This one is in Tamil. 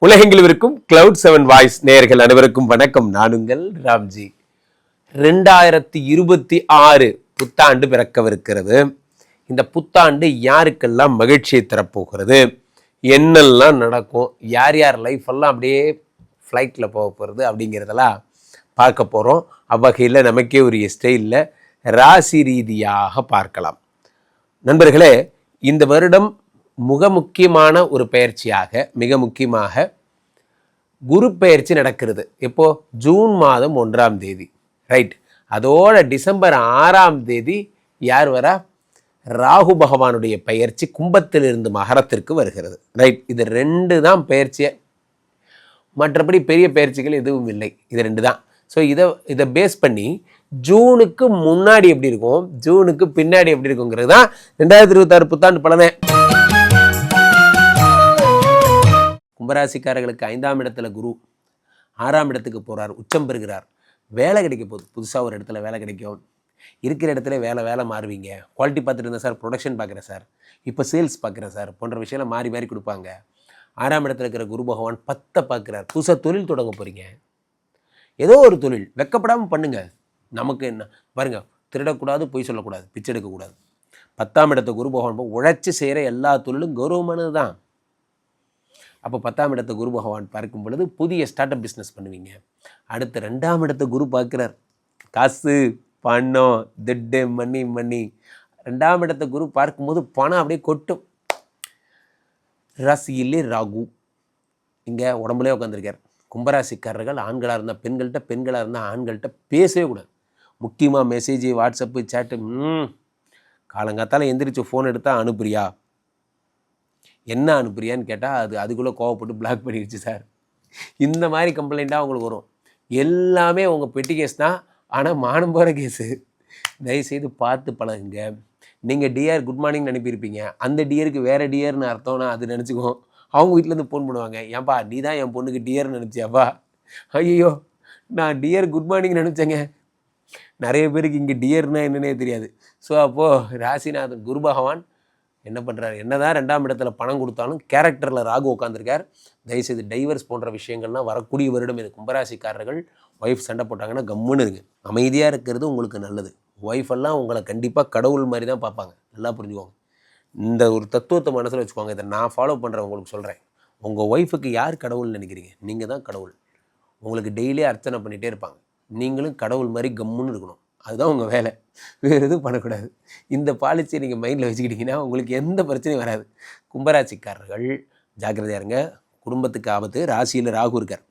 உலகெங்கிலும் இருக்கும் Cloud7 வாய்ஸ் நேயர்கள் அனைவருக்கும் வணக்கம். நான் உங்கள் ராம்ஜி. 2026 புத்தாண்டு பிறக்கவிருக்கிறது. இந்த புத்தாண்டு யாருக்கெல்லாம் மகிழ்ச்சியை தரப்போகிறது, என்னெல்லாம் நடக்கும், யார் யார் லைஃப் எல்லாம் அப்படியே ஃப்ளைட்டில் போக போகிறது அப்படிங்கிறதெல்லாம் பார்க்க போகிறோம். அவ்வகையில் நமக்கே ஒரு ஸ்டைலில் ராசி ரீதியாக பார்க்கலாம். நண்பர்களே, இந்த வருடம் மிக முக்கியமான ஒரு பயிற்சியாக, மிக முக்கியமாக குரு பயிற்சி நடக்கிறது. இப்போ ஜூன் மாதம் 1ஆம் தேதி, ரைட். அதோட டிசம்பர் 6ஆம் தேதி யார் வரா? ராகு பகவானுடைய பயிற்சி கும்பத்திலிருந்து மகரத்திற்கு வருகிறது, ரைட். இது 2 தான் பயிற்சியை, மற்றபடி பெரிய பயிற்சிகள் எதுவும் இல்லை. இது 2 தான். ஸோ இதை பேஸ் பண்ணி ஜூனுக்கு முன்னாடி எப்படி இருக்கும், ஜூனுக்கு பின்னாடி எப்படி இருக்குங்கிறது தான் 2026 புத்தாண்டு பலனே. கும்பராசிக்காரர்களுக்கு 5ஆம் இடத்துல குரு 6ஆம் இடத்துக்கு போகிறார், உச்சம் பெறுகிறார். வேலை கிடைக்க போகுது, புதுசாக ஒரு இடத்துல வேலை கிடைக்கும். இருக்கிற இடத்துல வேலை மாறுவீங்க. குவாலிட்டி பார்த்துட்டு இருந்தேன் சார், ப்ரொடக்ஷன் பார்க்குறேன் சார், இப்போ சேல்ஸ் பார்க்குறேன் சார் போன்ற விஷயம்லாம் மாறி மாறி கொடுப்பாங்க. 6ஆம் இடத்துல இருக்கிற குரு பகவான் 10 பார்க்குறார். புதுசாக தொழில் தொடங்க போகிறீங்க. ஏதோ ஒரு தொழில் வெக்கப்படாமல் பண்ணுங்க. நமக்கு என்ன பாருங்க, திருடக்கூடாது, பொய் சொல்லக்கூடாது, பிச்சை எடுக்கக்கூடாது. 10ஆம் இடத்த குரு பகவான் உழைச்சி செய்கிற எல்லா தொழிலும் கௌரவமானது தான். அப்போ 10ஆம் இடத்த குரு பகவான் பார்க்கும் பொழுது புதிய ஸ்டார்ட் அப் பிஸ்னஸ் பண்ணுவீங்க. அடுத்து 2ஆம் இடத்த குரு பார்க்குறார். காசு, பணம், திட்டு, மணி. 2ஆம் இடத்த குரு பார்க்கும்போது பணம் அப்படியே கொட்டும். ராசியிலே ராகு இங்கே உடம்புலே உட்காந்துருக்கார். கும்பராசிக்காரர்கள் ஆண்களாக இருந்தால் பெண்கள்கிட்ட, பெண்களாக இருந்தால் ஆண்கள்கிட்ட பேசவே கூடாது. முக்கியமாக மெசேஜ், வாட்ஸ்அப்பு, சேட்டு, காலங்காத்தால் எந்திரிச்சு ஃபோன் எடுத்தால் அனுப்புறியா, என்ன அனுப்புறியான்னு கேட்டால் அதுக்குள்ளே கோவப்பட்டு பிளாக் பண்ணிடுச்சு சார். இந்த மாதிரி கம்ப்ளைண்ட்டாக உங்களுக்கு வரும். எல்லாமே உங்கள் பெட்டி கேஸ் தான், ஆனால் மானம் போகிற கேஸு. தயவுசெய்து பார்த்து பழகுங்க. நீங்கள் டிஆர் குட் மார்னிங் அனுப்பியிருப்பீங்க, அந்த டியருக்கு வேறு டியர்னு அர்த்தம்னா அது நினச்சிக்குவோம். அவங்க வீட்டிலேருந்து ஃபோன் பண்ணுவாங்க, ஏன்பா நீ தான் என் பொண்ணுக்கு டியர்னு நினச்சியாப்பா? ஐயோ, நான் டியர் குட் மார்னிங் நினச்சேங்க. நிறைய பேருக்கு இங்கே டியர்னா என்னன்னே தெரியாது. ஸோ அப்போது ராசிநாதன் குரு பகவான் என்ன பண்ணுறாரு, என்ன தான் 2ஆம் இடத்துல பணம் கொடுத்தாலும் கேரக்டரில் ராகு உட்காந்துருக்கார். தயவுசெய்து டைவர்ஸ் போன்ற விஷயங்கள்லாம் வரக்கூடிய வருடம் இது. கும்பராசிக்காரர்கள் ஒய்ஃப் சண்டை போட்டாங்கன்னா கம்முன்னு இருங்க. அமைதியாக இருக்கிறது உங்களுக்கு நல்லது. ஒய்ஃபெல்லாம் உங்களை கண்டிப்பாக கடவுள் மாதிரி தான் பார்ப்பாங்க. நல்லா புரிஞ்சுக்கோங்க. இந்த ஒரு தத்துவத்தை மனசில் வச்சுக்கோங்க. இதை நான் ஃபாலோ பண்ணுறேன், உங்களுக்கு சொல்கிறேன். உங்கள் ஒய்ஃபுக்கு யார் கடவுள்னு நினைக்கிறீங்க? நீங்கள் தான் கடவுள். உங்களுக்கு டெய்லியே அர்ச்சனை பண்ணிகிட்டே இருப்பாங்க. நீங்களும் கடவுள் மாதிரி கம்முன்னு இருக்கணும். அதுதான் உங்கள் வேலை, வேறு எதுவும் பண்ணக்கூடாது. இந்த பாலிசியை நீங்கள் மைண்டில் வச்சுக்கிட்டிங்கன்னா உங்களுக்கு எந்த பிரச்சனையும் வராது. கும்பராசிக்காரர்கள் ஜாக்கிரதையாக இருங்க. குடும்பத்துக்கு ஆபத்து. ராசியில் ராகு இருக்கார்.